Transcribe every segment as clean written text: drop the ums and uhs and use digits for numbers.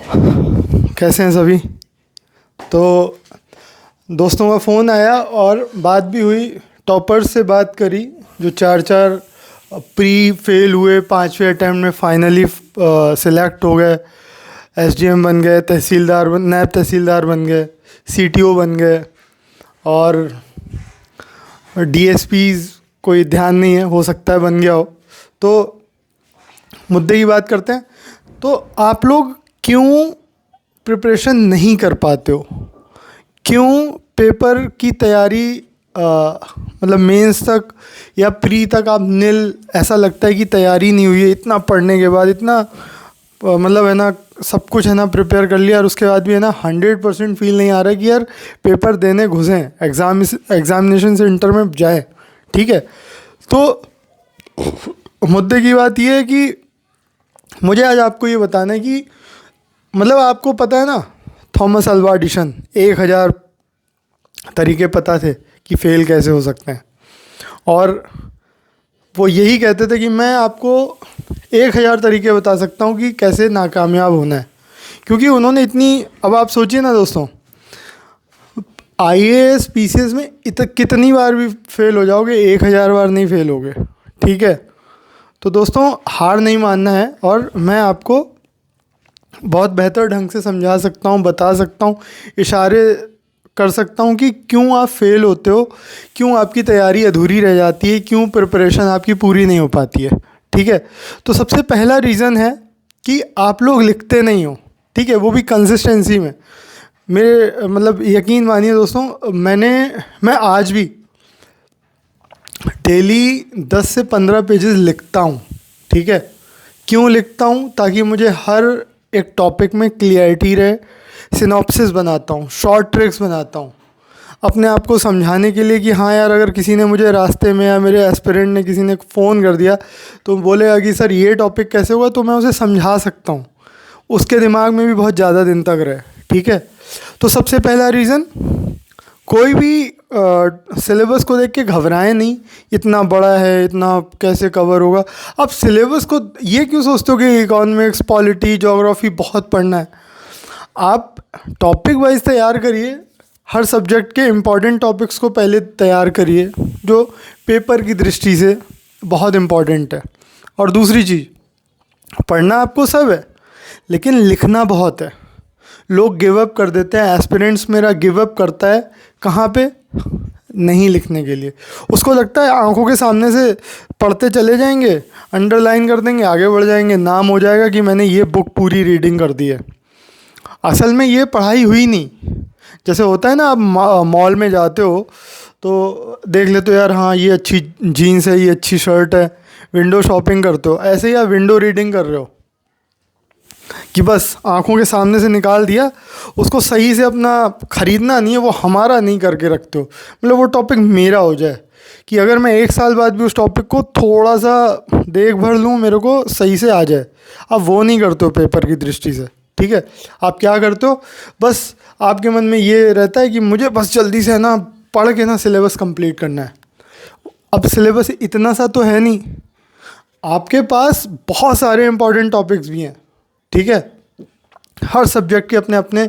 कैसे हैं सभी। तो दोस्तों का फ़ोन आया और बात भी हुई, टॉपर्स से बात करी जो चार चार प्री फेल हुए, पांचवें अटैम्प्ट में फाइनली सिलेक्ट हो गए, एसडीएम बन गए, नायब तहसीलदार बन गए, सीटीओ बन गए और डीएसपीज कोई ध्यान नहीं है, हो सकता है बन गया हो। तो मुद्दे की बात करते हैं। तो आप लोग क्यों प्रिपरेशन नहीं कर पाते हो? क्यों पेपर की तैयारी मतलब मेंस तक या प्री तक आप ऐसा लगता है कि तैयारी नहीं हुई है? इतना पढ़ने के बाद, इतना मतलब है ना, सब कुछ है ना प्रिपेयर कर लिया और उसके बाद भी है ना 100% फील नहीं आ रहा है कि यार पेपर देने घुसें, एग्जामिनेशन सेंटर में जाए। ठीक है, तो मुद्दे की बात ये है कि मुझे आज आपको ये बताना है कि मतलब आपको पता है ना, थॉमस अल्वा एडिशन 1000 तरीके पता थे कि फ़ेल कैसे हो सकते हैं, और वो यही कहते थे कि मैं आपको 1000 तरीके बता सकता हूँ कि कैसे नाकामयाब होना है। क्योंकि उन्होंने इतनी, अब आप सोचिए ना दोस्तों, आईएएस पीसीएस में कितनी बार भी फेल हो जाओगे, 1000 बार नहीं फेल होगे। ठीक है, तो दोस्तों हार नहीं मानना है और मैं आपको बहुत बेहतर ढंग से समझा सकता हूँ, बता सकता हूँ, इशारे कर सकता हूँ कि क्यों आप फेल होते हो, क्यों आपकी तैयारी अधूरी रह जाती है, क्यों प्रिपरेशन आपकी पूरी नहीं हो पाती है। ठीक है, तो सबसे पहला रीज़न है कि आप लोग लिखते नहीं हो। ठीक है, वो भी कंसिस्टेंसी में। मेरे मतलब यकीन मानिए दोस्तों, मैं आज भी डेली 10 से 15 पेजेस लिखता हूँ। ठीक है, क्यों लिखता हूँ? ताकि मुझे हर एक टॉपिक में क्लियरिटी रहे। सिनॉप्सिस बनाता हूँ, शॉर्ट ट्रिक्स बनाता हूँ अपने आप को समझाने के लिए कि हाँ यार, अगर किसी ने मुझे रास्ते में या मेरे एस्पिरेंट ने किसी ने फ़ोन कर दिया तो बोलेगा कि सर ये टॉपिक कैसे होगा, तो मैं उसे समझा सकता हूँ, उसके दिमाग में भी बहुत ज़्यादा दिन तक रहे। ठीक है, तो सबसे पहला रीज़न, कोई भी सिलेबस को देख के घबराएं नहीं, इतना बड़ा है, इतना कैसे कवर होगा। आप सिलेबस को ये क्यों सोचते हो कि इकोनॉमिक्स, पॉलिटी, ज्योग्राफी बहुत पढ़ना है? आप टॉपिक वाइज तैयार करिए, हर सब्जेक्ट के इम्पॉर्टेंट टॉपिक्स को पहले तैयार करिए जो पेपर की दृष्टि से बहुत इम्पॉर्टेंट है। और दूसरी चीज़, पढ़ना आपको सब है लेकिन लिखना बहुत है। लोग गिव अप कर देते हैं, एस्पिरेंट्स मेरा गिव अप करता है कहाँ पे? नहीं लिखने के लिए। उसको लगता है आंखों के सामने से पढ़ते चले जाएंगे, अंडरलाइन कर देंगे, आगे बढ़ जाएंगे, नाम हो जाएगा कि मैंने ये बुक पूरी रीडिंग कर दी है। असल में ये पढ़ाई हुई नहीं। जैसे होता है ना, आप मॉल में जाते हो तो देख लेते हो यार, हाँ ये अच्छी जीन्स है, ये अच्छी शर्ट है, विंडो शॉपिंग करते हो। ऐसे ही आप विंडो रीडिंग कर रहे हो कि बस आंखों के सामने से निकाल दिया, उसको सही से अपना ख़रीदना नहीं है, वो हमारा नहीं करके रखते हो। मतलब वो टॉपिक मेरा हो जाए कि अगर मैं 1 साल बाद भी उस टॉपिक को थोड़ा सा देख भर लूँ, मेरे को सही से आ जाए। आप वो नहीं करते हो पेपर की दृष्टि से। ठीक है, आप क्या करते हो, बस आपके मन में ये रहता है कि मुझे बस जल्दी से है ना पढ़ के ना सिलेबस कंप्लीट करना है। अब सिलेबस इतना सा तो है नहीं, आपके पास बहुत सारे इंपॉर्टेंट टॉपिक्स भी हैं। ठीक है, हर सब्जेक्ट के अपने अपने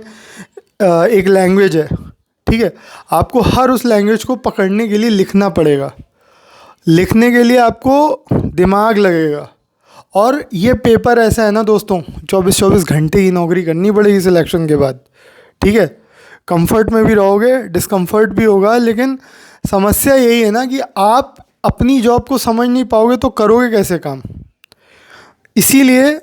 एक लैंग्वेज है। ठीक है, आपको हर उस लैंग्वेज को पकड़ने के लिए लिखना पड़ेगा। लिखने के लिए आपको दिमाग लगेगा। और ये पेपर ऐसा है ना दोस्तों, 24-24 घंटे की नौकरी करनी पड़ेगी सिलेक्शन के बाद। ठीक है, कंफर्ट में भी रहोगे, डिस्कम्फर्ट भी होगा, लेकिन समस्या यही है ना कि आप अपनी जॉब को समझ नहीं पाओगे तो करोगे कैसे काम। इसीलिए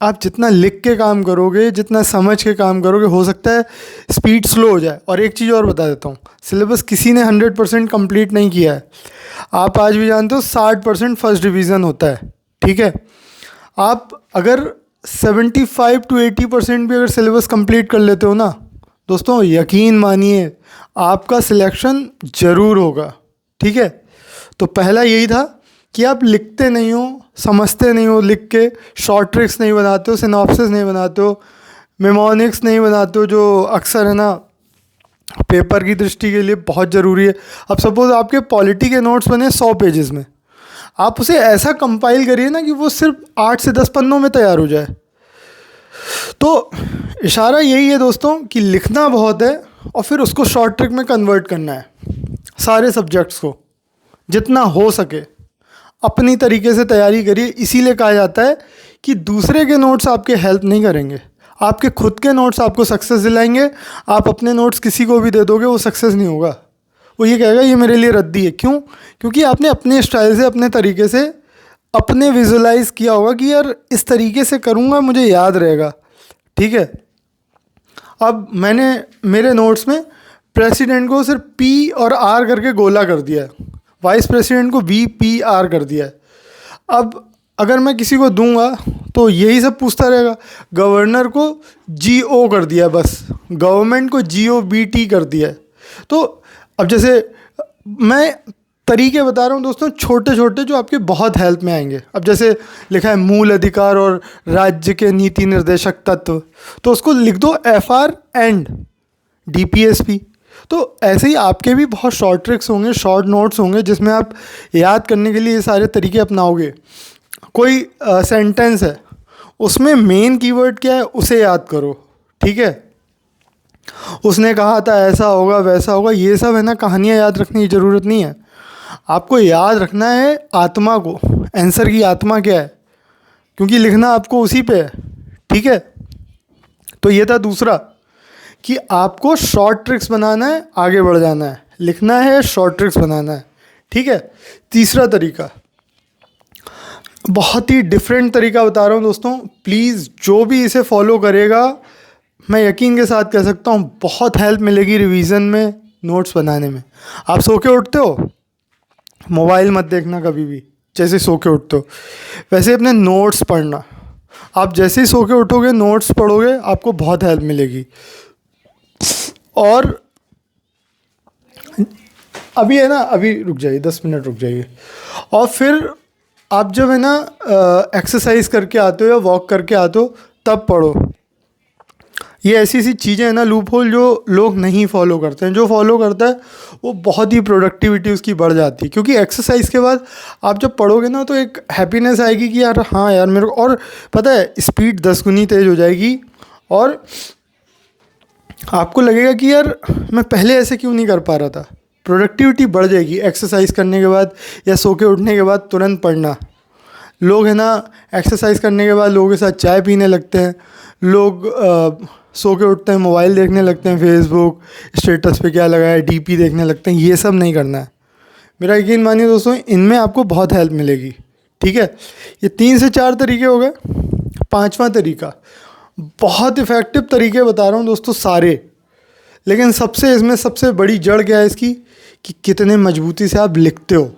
आप जितना लिख के काम करोगे, जितना समझ के काम करोगे, हो सकता है स्पीड स्लो हो जाए। और एक चीज़ और बता देता हूँ, सिलेबस किसी ने 100% कंप्लीट नहीं किया है। आप आज भी जानते हो 60% फर्स्ट डिवीज़न होता है। ठीक है, आप अगर 75 to 80% भी अगर सिलेबस कंप्लीट कर लेते हो ना दोस्तों, यकीन मानिए आपका सिलेक्शन ज़रूर होगा। ठीक है, तो पहला यही था कि आप लिखते नहीं हो, समझते नहीं हो, लिख के शॉर्ट ट्रिक्स नहीं बनाते हो, सिनॉप्सिस नहीं बनाते हो, मेमोनिक्स नहीं बनाते हो, जो अक्सर है ना पेपर की दृष्टि के लिए बहुत ज़रूरी है। अब सपोज़ आपके पॉलिटी के नोट्स बने 100 पेजेस में, आप उसे ऐसा कंपाइल करिए ना कि वो सिर्फ 8 से 10 पन्नों में तैयार हो जाए। तो इशारा यही है दोस्तों कि लिखना बहुत है और फिर उसको शॉर्ट ट्रिक में कन्वर्ट करना है, सारे सब्जेक्ट्स को जितना हो सके अपनी तरीके से तैयारी करिए। इसीलिए कहा जाता है कि दूसरे के नोट्स आपके हेल्प नहीं करेंगे, आपके खुद के नोट्स आपको सक्सेस दिलाएंगे। आप अपने नोट्स किसी को भी दे दोगे, वो सक्सेस नहीं होगा, वो ये कहेगा ये मेरे लिए रद्दी है। क्यों? क्योंकि आपने अपने स्टाइल से, अपने तरीके से, अपने विजुलाइज किया होगा कि यार इस तरीके से करूँगा मुझे याद रहेगा। ठीक है, अब मैंने मेरे नोट्स में प्रेसिडेंट को सिर्फ पी और आर करके गोला कर दिया है, वाइस प्रेसिडेंट को VPR कर दिया है। अब अगर मैं किसी को दूंगा तो यही सब पूछता रहेगा। गवर्नर को GO कर दिया, बस गवर्नमेंट को GOBT कर दिया है। तो अब जैसे मैं तरीके बता रहा हूँ दोस्तों, छोटे छोटे जो आपके बहुत हेल्प में आएंगे। अब जैसे लिखा है मूल अधिकार और राज्य के नीति निर्देशक तत्व, तो उसको लिख दो FR एंड DPSP। तो ऐसे ही आपके भी बहुत शॉर्ट ट्रिक्स होंगे, शॉर्ट नोट्स होंगे जिसमें आप याद करने के लिए ये सारे तरीके अपनाओगे। कोई सेंटेंस है, उसमें मेन कीवर्ड क्या है उसे याद करो। ठीक है, उसने कहा था ऐसा होगा वैसा होगा, ये सब है ना कहानियाँ याद रखने की ज़रूरत नहीं है। आपको याद रखना है आत्मा को, आंसर की आत्मा क्या है, क्योंकि लिखना आपको उसी पे है। ठीक है, तो ये था दूसरा कि आपको शॉर्ट ट्रिक्स बनाना है, आगे बढ़ जाना है, लिखना है, शॉर्ट ट्रिक्स बनाना है। ठीक है, तीसरा तरीका बहुत ही डिफरेंट तरीका बता रहा हूँ दोस्तों, प्लीज़ जो भी इसे फॉलो करेगा मैं यकीन के साथ कह सकता हूँ बहुत हेल्प मिलेगी रिवीजन में, नोट्स बनाने में। आप सो के उठते हो, मोबाइल मत देखना कभी भी जैसे सो के उठते हो, वैसे अपने नोट्स पढ़ना। आप जैसे ही सो के उठोगे नोट्स पढ़ोगे, आपको बहुत हेल्प मिलेगी। और अभी है ना, अभी रुक जाइए, 10 मिनट रुक जाइए। और फिर आप जब है ना एक्सरसाइज करके आते हो या वॉक करके आते हो तब पढ़ो। ये ऐसी ऐसी चीज़ें हैं ना, लूप होल, जो लोग नहीं फॉलो करते हैं। जो फॉलो करता है वो बहुत ही प्रोडक्टिविटी उसकी बढ़ जाती है, क्योंकि एक्सरसाइज के बाद आप जब पढ़ोगे ना तो एक हैप्पीनेस आएगी कि यार हाँ यार मेरे को, और पता है स्पीड 10 गुनी तेज़ हो जाएगी और आपको लगेगा कि यार मैं पहले ऐसे क्यों नहीं कर पा रहा था। प्रोडक्टिविटी बढ़ जाएगी एक्सरसाइज करने के बाद या सो के उठने के बाद तुरंत पढ़ना। लोग है ना एक्सरसाइज करने के बाद लोगों के साथ चाय पीने लगते हैं, लोग सो के उठते हैं मोबाइल देखने लगते हैं, फेसबुक स्टेटस पे क्या लगा है DP देखने लगते हैं। ये सब नहीं करना है, मेरा यकीन मानिए दोस्तों, इनमें आपको बहुत हेल्प मिलेगी। ठीक है, ये 3 से 4 तरीके हो गए। पांचवा तरीका, बहुत इफ़ेक्टिव तरीके बता रहा हूँ दोस्तों सारे, लेकिन सबसे इसमें सबसे बड़ी जड़ क्या है इसकी, कि कितने मजबूती से आप लिखते हो।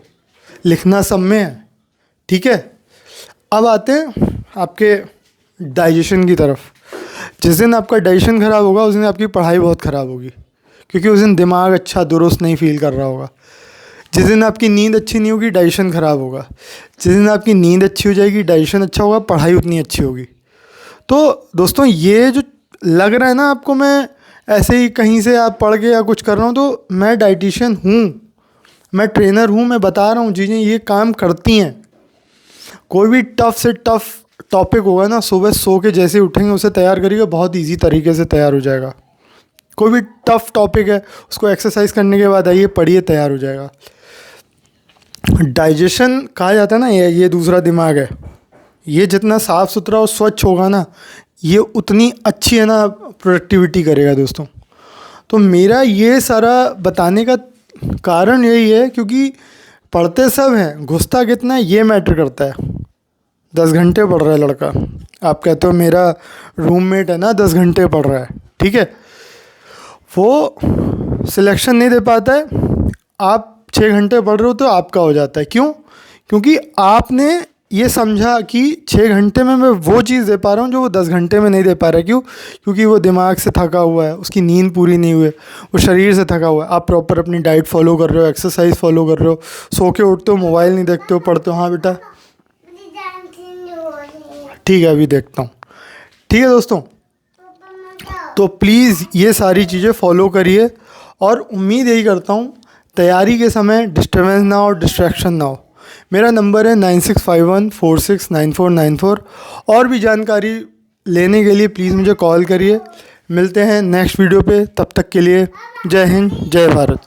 लिखना सब में है। ठीक है, अब आते हैं आपके डाइजेशन की तरफ। जिस दिन आपका डाइजेशन ख़राब होगा उस दिन आपकी पढ़ाई बहुत ख़राब होगी, क्योंकि उस दिन दिमाग अच्छा दुरुस्त नहीं फील कर रहा होगा। जिस दिन आपकी नींद अच्छी नहीं होगी डाइजेशन ख़राब होगा। जिस दिन आपकी नींद अच्छी हो जाएगी, डाइजेशन अच्छा होगा, पढ़ाई उतनी अच्छी होगी। तो दोस्तों ये जो लग रहा है ना आपको मैं ऐसे ही कहीं से आप पढ़ के या कुछ कर रहा हूँ, तो मैं डाइटिशियन हूँ, मैं ट्रेनर हूँ, मैं बता रहा हूँ चीज़ें ये काम करती हैं। कोई भी टफ़ से टफ़ टॉपिक होगा ना, सुबह सो के जैसे उठेंगे उसे तैयार करिएगा, बहुत इजी तरीके से तैयार हो जाएगा। कोई भी टफ़ टॉपिक है उसको एक्सरसाइज करने के बाद आइए पढ़िए, तैयार हो जाएगा। डाइजेशन कहा जाता है ना, ये दूसरा दिमाग है। ये जितना साफ़ सुथरा और स्वच्छ होगा ना, ये उतनी अच्छी है ना प्रोडक्टिविटी करेगा दोस्तों। तो मेरा ये सारा बताने का कारण यही है, क्योंकि पढ़ते सब हैं, घुसता कितना है ये मैटर करता है। 10 घंटे पढ़ रहा है लड़का, आप कहते हो मेरा रूममेट है ना 10 घंटे पढ़ रहा है, ठीक है, वो सिलेक्शन नहीं दे पाता है। आप 6 घंटे पढ़ रहे हो तो आपका हो जाता है। क्यों? क्योंकि आपने ये समझा कि 6 घंटे में मैं वो चीज़ दे पा रहा हूँ जो वो 10 घंटे में नहीं दे पा रहा है। क्यों? क्योंकि वो दिमाग से थका हुआ है, उसकी नींद पूरी नहीं हुई है, वो शरीर से थका हुआ है। आप प्रॉपर अपनी डाइट फॉलो कर रहे हो, एक्सरसाइज फॉलो कर रहे हो, सो के उठते हो, मोबाइल नहीं देखते हो, पढ़ते हो। हाँ बेटा ठीक है, अभी देखता हूँ। ठीक है दोस्तों, तो प्लीज़ ये सारी चीज़ें फॉलो करिए, और उम्मीद यही करता हूँ तैयारी के समय डिस्टर्बेंस ना हो, डिस्ट्रैक्शन ना हो। मेरा नंबर है 9651469494। और भी जानकारी लेने के लिए प्लीज़ मुझे कॉल करिए। मिलते हैं नेक्स्ट वीडियो पे, तब तक के लिए जय हिंद जय भारत।